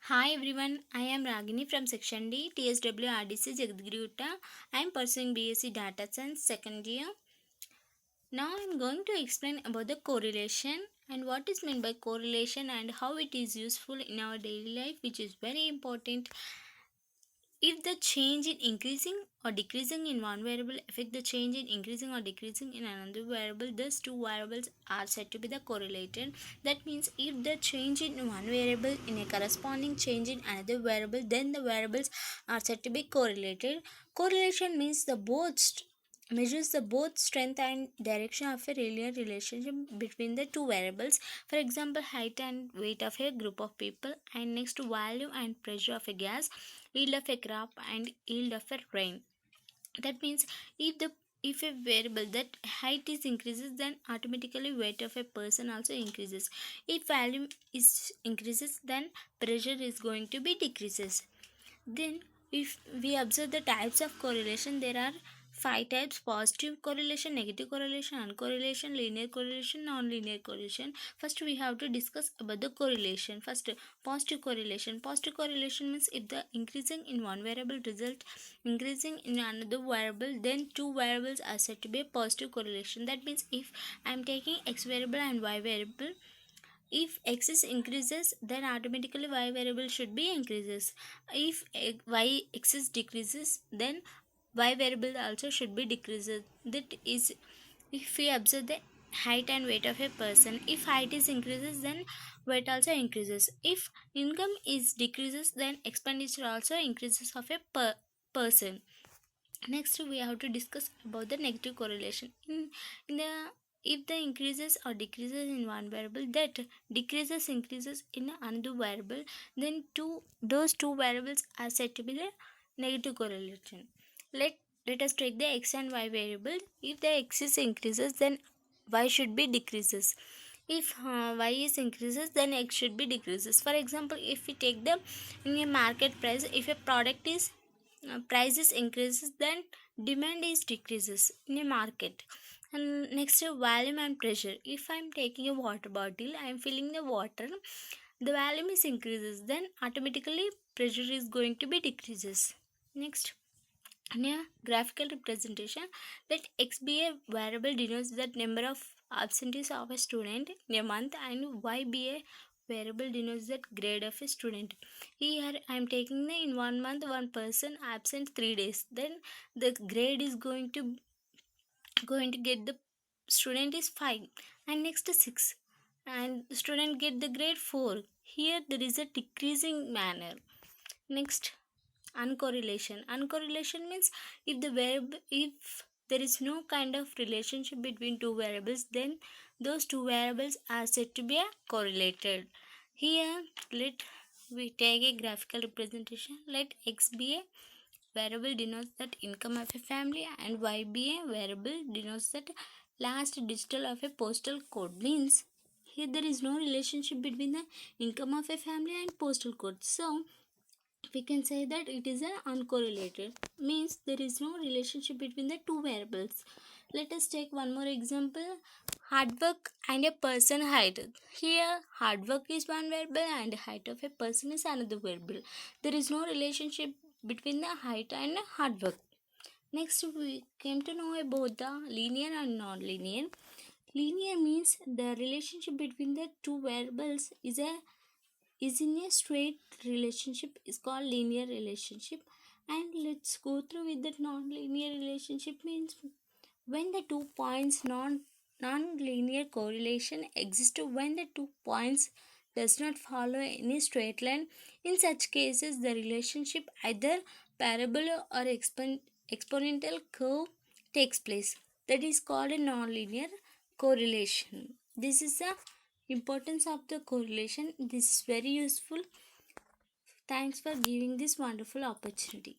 Hi everyone, I am Ragini from Section D, TSW RDC Jagadgiri. I am pursuing BSc Data Science second year. Now I am going to explain about the correlation and what is meant by correlation and how it is useful in our daily life, which is very important. If the change in increasing or decreasing in one variable affect the change in increasing or decreasing in another variable, thus two variables are said to be the correlated. That means if the change in one variable in a corresponding change in another variable, then the variables are said to be correlated. Correlation means the measures the both strength and direction of a linear relationship between the two variables. For example, height and weight of a group of people, and next volume and pressure of a gas, yield of a crop and yield of a rain. That means if a variable that height is increases, then automatically weight of a person also increases. If volume is increases, then pressure is going to be decreases. Then, if we observe the types of correlation, there are five types: positive correlation, negative correlation, uncorrelation, linear correlation, non-linear correlation. First, we have to discuss about the correlation. First, positive correlation. Positive correlation means if the increasing in one variable result increasing in another variable, then two variables are said to be a positive correlation. That means if I am taking x variable and y variable, if x is increases, then automatically y variable should be increases. If y x is decreases, then y variable also should be decreases. That is, if we observe the height and weight of a person, if height is increases, then weight also increases. If income is decreases, then expenditure also increases of a person. Next, we have to discuss about the negative correlation. In the if the increases or decreases in one variable, that decreases increases in another variable, then those two variables are said to be the negative correlation. Let us take the x and y variable. If the x is increases, then y should be decreases. If y is increases, then x should be decreases. For example, if we take the in a market price, if a product is prices increases, then demand is decreases in a market. And next, volume and pressure. If I'm taking a water bottle, I'm filling the water, the volume is increases, then automatically pressure is going to be decreases. Next, in a graphical representation, let x be a variable denotes the number of absentees of a student in a month, and y be a variable denotes that grade of a student. Here I am taking the in 1 month one person absent 3 days, then the grade is going to get the student is 5, and next 6, and the student get the grade 4. Here there is a decreasing manner. Next, uncorrelation. Uncorrelation means if there is no kind of relationship between two variables, then those two variables are said to be correlated. Here let we take a graphical representation. Let x be a variable denotes that income of a family, and y be a variable denotes that last digital of a postal code. Means here there is no relationship between the income of a family and postal code, so we can say that it is an uncorrelated. Means there is no relationship between the two variables. Let us take one more example: hard work and a person height. Here hard work is one variable and height of a person is another variable. There is no relationship between the height and hard work. Next, we came to know about the linear and non-linear. Linear means the relationship between the two variables is in a straight relationship, is called linear relationship. And let's go through with that non-linear relationship. Means when the 2 points non-linear correlation exists, when the 2 points does not follow any straight line. In such cases, the relationship either parabola or exponential curve takes place. That is called a non-linear correlation. This is the importance of the correlation. This is very useful. Thanks for giving this wonderful opportunity.